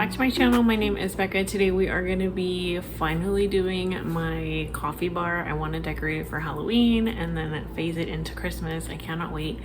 back to my channel. My name is Becca. Today we are going to be finally doing my coffee bar. I want to decorate it for Halloween and then phase it into Christmas. I cannot wait.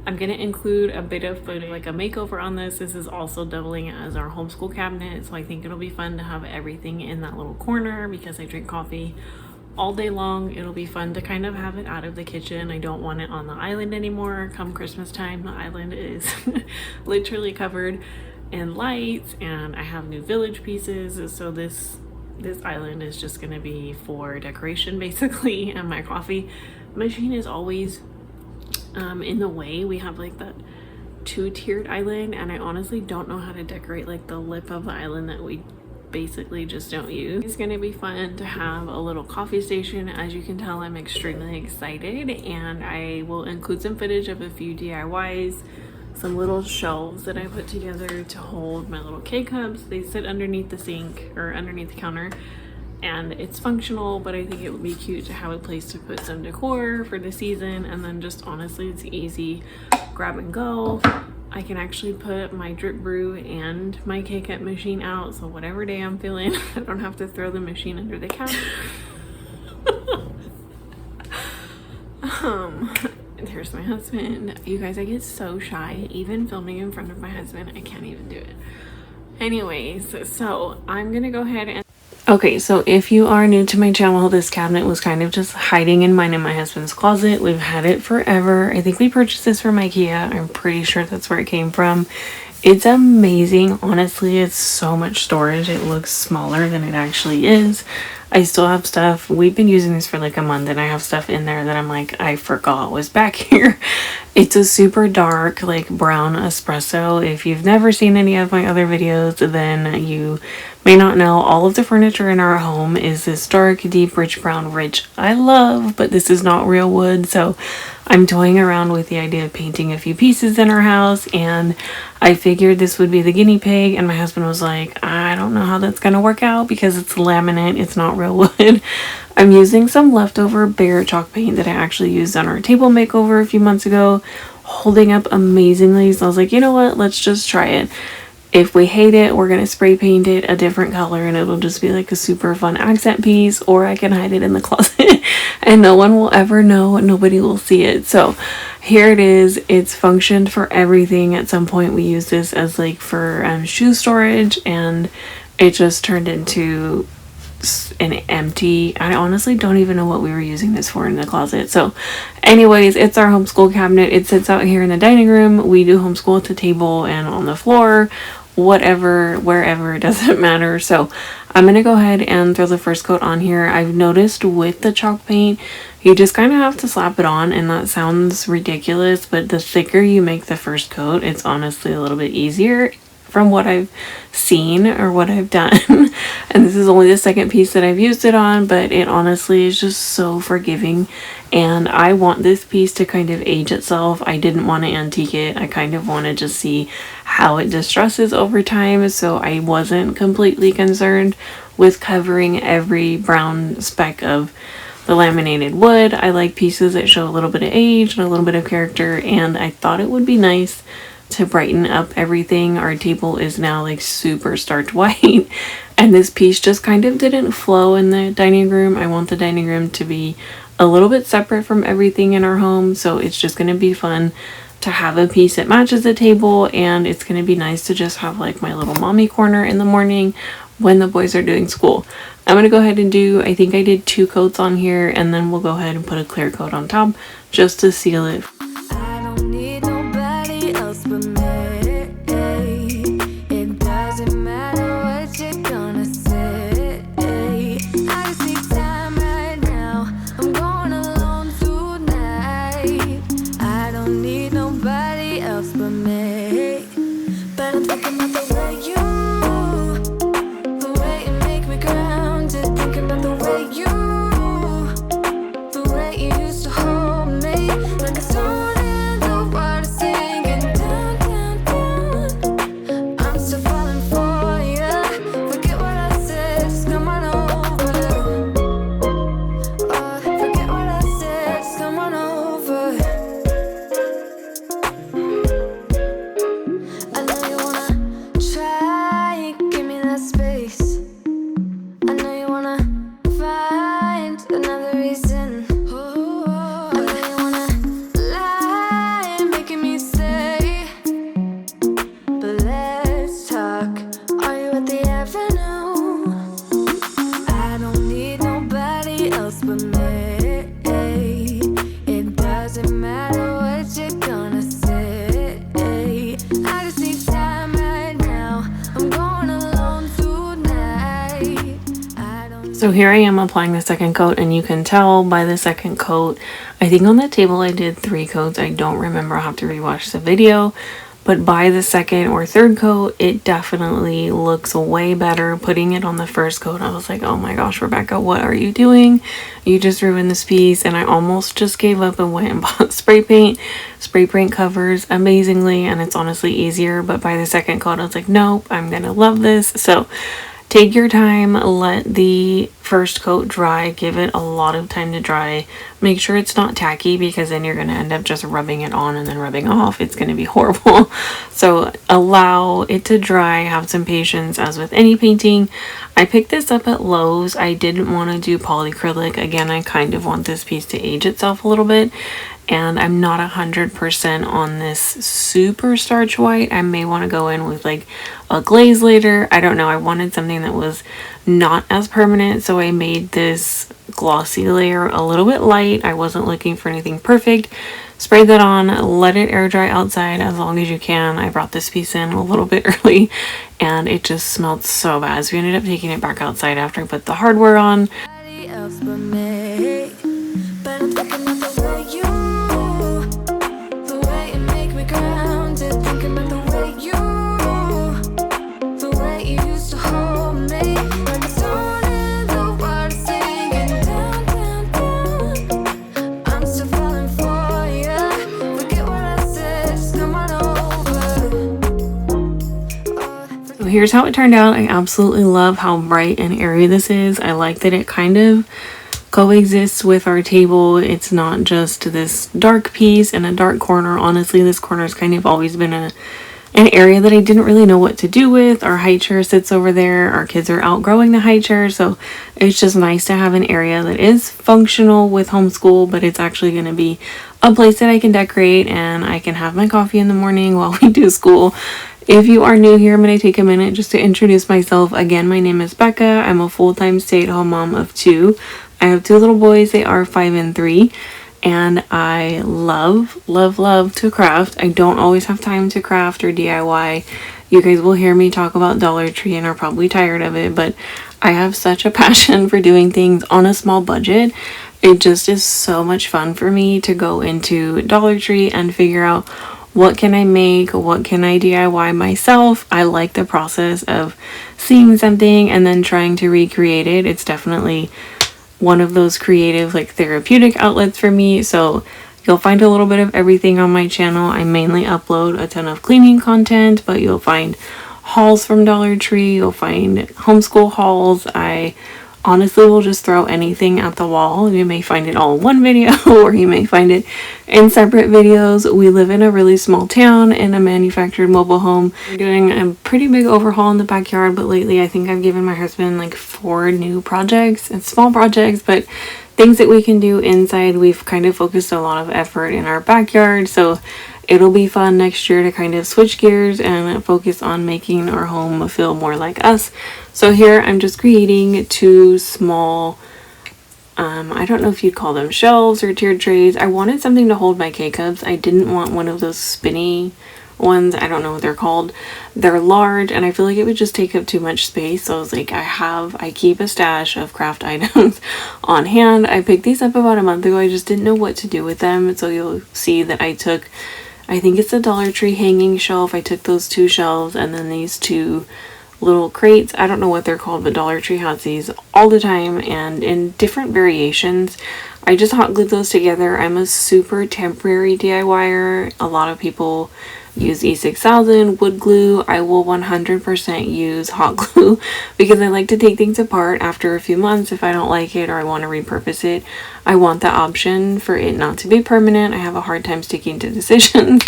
I'm going to include a bit of footage, like a makeover on this. This is also doubling as our homeschool cabinet, so I think it'll be fun to have everything in that little corner because I drink coffee all day long. It'll be fun to kind of have it out of the kitchen. I don't want it on the island anymore. Come Christmas time, the island is literally covered in lights, and I have new village pieces, so this island is just going to be for decoration basically. And my coffee machine is always in the way. We have like that two-tiered island, and I honestly don't know how to decorate like the lip of the island that we basically just don't use. It's going to be fun to have a little coffee station. As you can tell, I'm extremely excited, and I will include some footage of a few DIYs, some little shelves that I put together to hold my little K-cups. They sit underneath the sink or underneath the counter, and it's functional, but I think it would be cute to have a place to put some decor for the season. And then just honestly, it's easy grab and go. I can actually put my drip brew and my K-cup machine out, so whatever day I'm feeling, I don't have to throw the machine under the couch. There's my husband. You guys, I get so shy even filming in front of my husband. I can't even do it. Anyways, so I'm gonna go ahead and okay, so if you are new to my channel, this cabinet was kind of just hiding in mine and my husband's closet. We've had it forever. I think we purchased this from IKEA. I'm pretty sure that's where it came from. It's amazing. Honestly, it's so much storage. It looks smaller than it actually is. I still have stuff. We've been using this for like a month, and I have stuff in there that I'm like, I forgot was back here. It's a super dark, like brown espresso. If you've never seen any of my other videos, then you may not know. All of the furniture in our home is this dark, deep, rich brown, which I love, but this is not real wood. So I'm toying around with the idea of painting a few pieces in our house, and I figured this would be the guinea pig, and my husband was like, I don't know how that's gonna work out because it's laminate, it's not real wood. I'm using some leftover Bear chalk paint that I actually used on our table makeover a few months ago, holding up amazingly. So I was like, you know what, let's just try it. If we hate it, we're gonna spray paint it a different color, and it'll just be like a super fun accent piece, or I can hide it in the closet and no one will ever know, nobody will see it. So here it is. It's functioned for everything. At some point we used this as like for shoe storage, and it just turned into an empty, I honestly don't even know what we were using this for in the closet. So anyways, it's our homeschool cabinet. It sits out here in the dining room. We do homeschool at the table and on the floor, whatever, wherever, it doesn't matter. So I'm gonna go ahead and throw the first coat on here. I've noticed with the chalk paint, you just kind of have to slap it on, and that sounds ridiculous, but the thicker you make the first coat, it's honestly a little bit easier from what I've seen or what I've done. And this is only the second piece that I've used it on, but it honestly is just so forgiving, and I want this piece to kind of age itself. I didn't want to antique it. I kind of wanted to see how it distresses over time, so I wasn't completely concerned with covering every brown speck of the laminated wood. I like pieces that show a little bit of age and a little bit of character, and I thought it would be nice to brighten up everything. Our table is now like super starch white, and this piece just kind of didn't flow in the dining room. I want the dining room to be a little bit separate from everything in our home, so it's just going to be fun to have a piece that matches the table, and it's going to be nice to just have like my little mommy corner in the morning when the boys are doing school. I'm going to go ahead and do, I think I did 2 coats on here, and then we'll go ahead and put a clear coat on top just to seal it. Like a song So here I am applying the second coat, and you can tell by the second coat, I think on the table I did 3 coats. I don't remember, I'll have to rewatch the video. But by the second or third coat, it definitely looks way better. Putting it on the first coat, I was like, oh my gosh, Rebekah, what are you doing? You just ruined this piece. And I almost just gave up and went and bought spray paint. Spray paint covers amazingly, and it's honestly easier. But by the second coat, I was like, nope, I'm gonna love this. So take your time, let the first coat dry, give it a lot of time to dry. Make sure it's not tacky, because then you're going to end up just rubbing it on and then rubbing off. It's going to be horrible. So allow it to dry, have some patience as with any painting. I picked this up at Lowe's. I didn't want to do polyacrylic. Again, I kind of want this piece to age itself a little bit. And I'm not 100% on this super starch white. I may want to go in with like a glaze later. I don't know. I wanted something that was not as permanent, so I made this glossy layer a little bit light. I wasn't looking for anything perfect. Sprayed that on, let it air dry outside as long as you can. I brought this piece in a little bit early, and it just smelled so bad. So we ended up taking it back outside after I put the hardware on. Here's how it turned out. I absolutely love how bright and airy this is. I like that it kind of coexists with our table. It's not just this dark piece and a dark corner. Honestly, this corner has kind of always been an area that I didn't really know what to do with. Our high chair sits over there. Our kids are outgrowing the high chair, so it's just nice to have an area that is functional with homeschool, but it's actually going to be a place that I can decorate and I can have my coffee in the morning while we do school. If you are new here, I'm going to take a minute just to introduce myself. Again, my name is Becca. I'm a full-time stay-at-home mom of 2. I have 2 little boys. They are 5 and 3. And I love to craft. I don't always have time to craft or DIY. You guys will hear me talk about Dollar Tree and are probably tired of it, but I have such a passion for doing things on a small budget. It just is so much fun for me to go into Dollar Tree and figure out what can I make, what can I DIY myself. I like the process of seeing something and then trying to recreate it. It's definitely one of those creative, like, therapeutic outlets for me. So you'll find a little bit of everything on my channel. I mainly upload a ton of cleaning content, but you'll find hauls from Dollar Tree. You'll find homeschool hauls. I honestly will just throw anything at the wall. You may find it all in one video or you may find it in separate videos. We live in a really small town in a manufactured mobile home. We're doing a pretty big overhaul in the backyard, but lately I think I've given my husband like 4 new projects. It's small projects, but things that we can do inside. We've kind of focused a lot of effort in our backyard, so it'll be fun next year to kind of switch gears and focus on making our home feel more like us. So here I'm just creating 2 small, I don't know if you'd call them shelves or tiered trays. I wanted something to hold my K-cups. I didn't want one of those spinny ones. I don't know what they're called. They're large and I feel like it would just take up too much space. So I was like, I keep a stash of craft items on hand. I picked these up about a month ago. I just didn't know what to do with them. So you'll see that I think it's a Dollar Tree hanging shelf. I took those 2 shelves and then these 2 little crates. I don't know what they're called, but Dollar Tree has these all the time and in different variations. I just hot glued those together. I'm a super temporary DIYer. A lot of people use E6000 wood glue. I will 100% use hot glue because I like to take things apart after a few months if I don't like it or I want to repurpose it. I want the option for it not to be permanent. I have a hard time sticking to decisions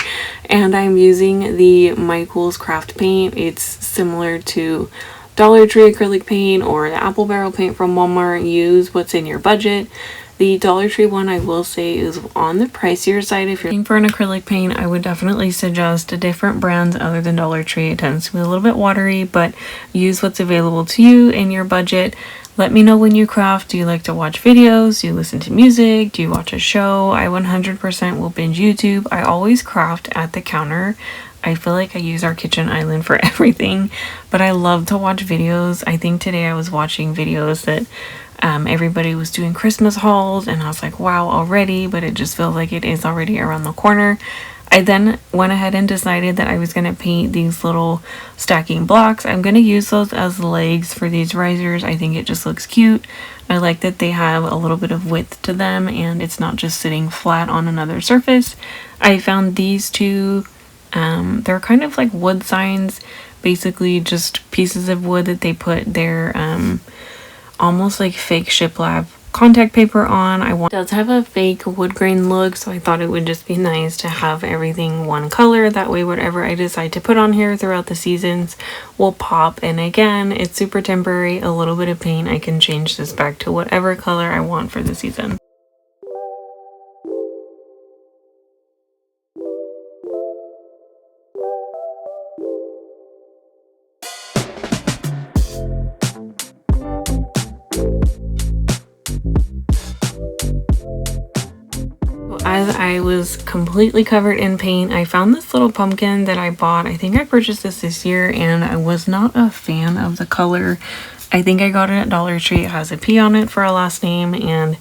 and I'm using the Michaels craft paint. It's similar to Dollar Tree acrylic paint or the apple barrel paint from Walmart. Use what's in your budget. The Dollar Tree one, I will say, is on the pricier side. If you're looking for an acrylic paint, I would definitely suggest different brands other than Dollar Tree. It tends to be a little bit watery, but use what's available to you in your budget. Let me know when you craft. Do you like to watch videos? Do you listen to music? Do you watch a show? I 100% will binge YouTube. I always craft at the counter. I feel like I use our kitchen island for everything, but I love to watch videos. I think today I was watching videos that everybody was doing Christmas hauls, and I was like, wow, already, but it just feels like it is already around the corner. I then went ahead and decided that I was going to paint these little stacking blocks. I'm going to use those as legs for these risers. I think it just looks cute. I like that they have a little bit of width to them and it's not just sitting flat on another surface. I found these two, they're kind of like wood signs, basically just pieces of wood that they put their almost like fake shiplap contact paper on. It does have a fake wood grain look, so I thought it would just be nice to have everything one color. That way whatever I decide to put on here throughout the seasons will pop. And again, it's super temporary. A little bit of paint, I can change this back to whatever color I want for the season. As I was completely covered in paint, I found this little pumpkin that I bought. I think I purchased this year and I was not a fan of the color. I think I got it at Dollar Tree. It has a P on it for a last name and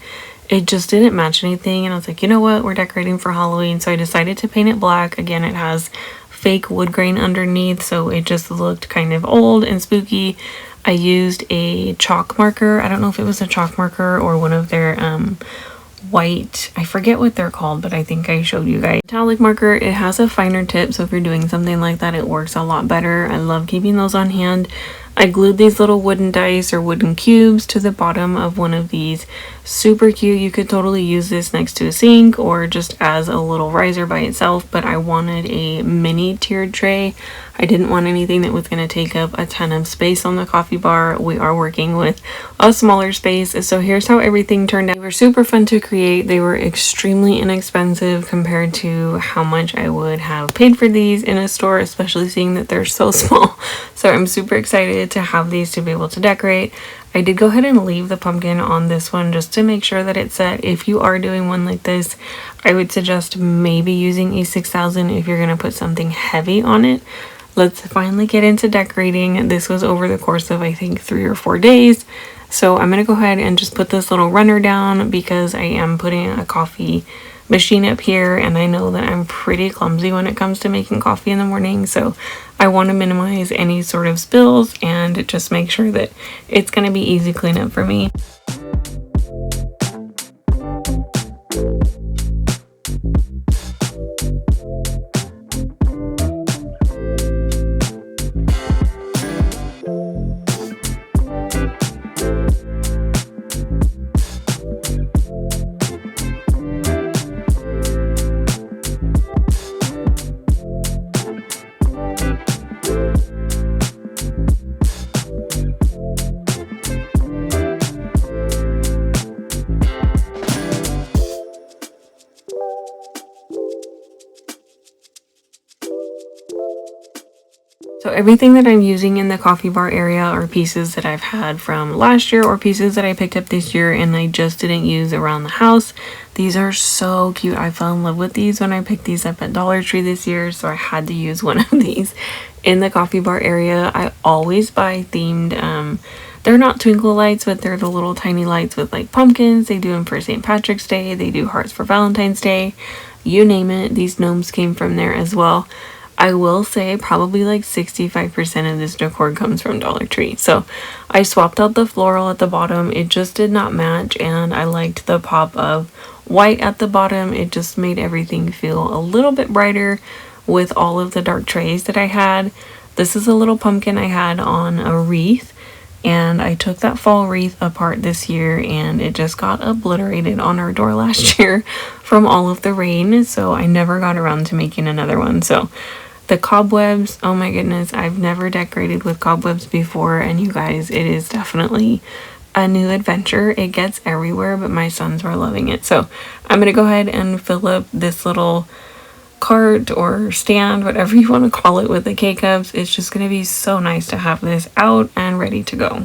it just didn't match anything. And I was like, you know what? We're decorating for Halloween. So I decided to paint it black. Again, it has fake wood grain underneath, so it just looked kind of old and spooky. I used a chalk marker. I don't know if it was a chalk marker or one of their white, I forget what they're called, but I think I showed you guys. Metallic marker, it has a finer tip, so if you're doing something like that, it works a lot better. I love keeping those on hand. I glued these little wooden dice or wooden cubes to the bottom of one of these. Super cute. You could totally use this next to a sink or just as a little riser by itself, but I wanted a mini tiered tray. I didn't want anything that was going to take up a ton of space on the coffee bar. We are working with a smaller space, so here's how everything turned out. They were super fun to create. They were extremely inexpensive compared to how much I would have paid for these in a store, especially seeing that they're so small. So I'm super excited to have these to be able to decorate. I did go ahead and leave the pumpkin on this one just to make sure that it's set. If you are doing one like this, I would suggest maybe using a 6000 if you're going to put something heavy on it. Let's finally get into decorating. This was over the course of I think 3 or 4 days. So I'm going to go ahead and just put this little runner down because I am putting a coffee machine up here and I know that I'm pretty clumsy when it comes to making coffee in the morning, so I want to minimize any sort of spills and just make sure that it's going to be easy cleanup for me. So everything that I'm using in the coffee bar area are pieces that I've had from last year or pieces that I picked up this year and I just didn't use around the house. These are so cute. I fell in love with these when I picked these up at Dollar Tree this year, so I had to use one of these in the coffee bar area. I always buy themed, they're not twinkle lights, but they're the little tiny lights with like pumpkins. They do them for St. Patrick's Day. They do hearts for Valentine's Day. You name it. These gnomes came from there as well. I will say probably like 65% of this decor comes from Dollar Tree. So I swapped out the floral at the bottom. It just did not match and I liked the pop of white at the bottom. It just made everything feel a little bit brighter with all of the dark trays that I had. This is a little pumpkin I had on a wreath and I took that fall wreath apart this year and it just got obliterated on our door last year from all of the rain. So I never got around to making another one. So the cobwebs, oh my goodness, I've never decorated with cobwebs before, and you guys, it is definitely a new adventure. It gets everywhere, but my sons were loving it. So I'm gonna go ahead and fill up this little cart or stand, whatever you want to call it, with the K-cups. It's just gonna be so nice to have this out and ready to go.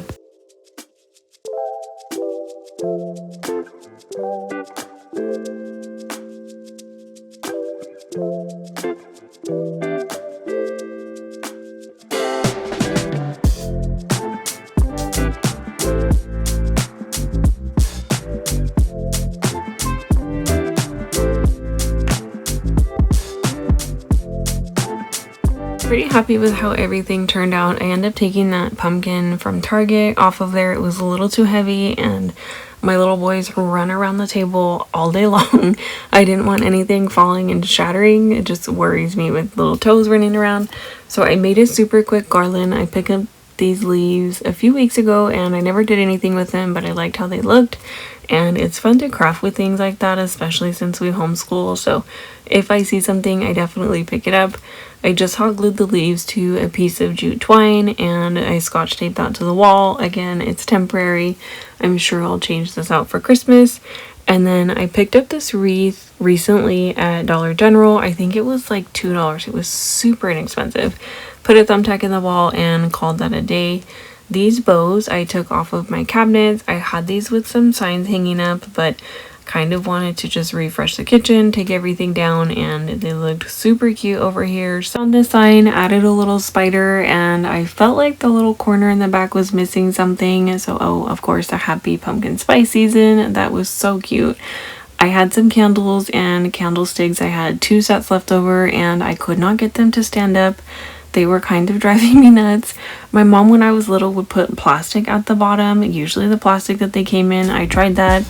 Pretty happy with how everything turned out. I ended up taking that pumpkin from Target off of there. It was a little too heavy and my little boys run around the table all day long. I didn't want anything falling and shattering. It just worries me with little toes running around. So I made a super quick garland. I picked up these leaves a few weeks ago and I never did anything with them, but I liked how they looked. And it's fun to craft with things like that, especially since we homeschool. So if I see something, I definitely pick it up. I just hot glued the leaves to a piece of jute twine and I scotch taped that to the wall. Again, it's temporary. I'm sure I'll change this out for Christmas. And then I picked up this wreath recently at Dollar General. I think it was like $2. It was super inexpensive. Put a thumbtack in the wall and called that a day. These bows I took off of my cabinets. I had these with some signs hanging up, but kind of wanted to just refresh the kitchen, take everything down, and they looked super cute over here. So on this sign, added a little spider, and I felt like the little corner in the back was missing something. So, oh, of course, a happy pumpkin spice season. That was so cute. I had some candles and candlesticks. I had 2 sets left over, and I could not get them to stand up. They were kind of driving me nuts. My mom, when I was little, would put plastic at the bottom, usually the plastic that they came in. I tried that.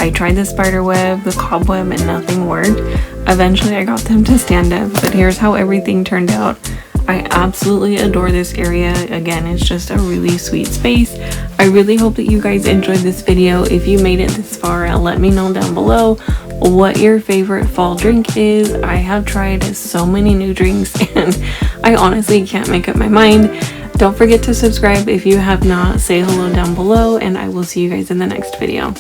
I tried the spider web, the cobweb, and nothing worked. Eventually, I got them to stand up, but here's how everything turned out. I absolutely adore this area. Again, it's just a really sweet space. I really hope that you guys enjoyed this video. If you made it this far, let me know down below what your favorite fall drink is. I have tried so many new drinks and I honestly can't make up my mind. Don't forget to subscribe if you have not. Say hello down below and I will see you guys in the next video.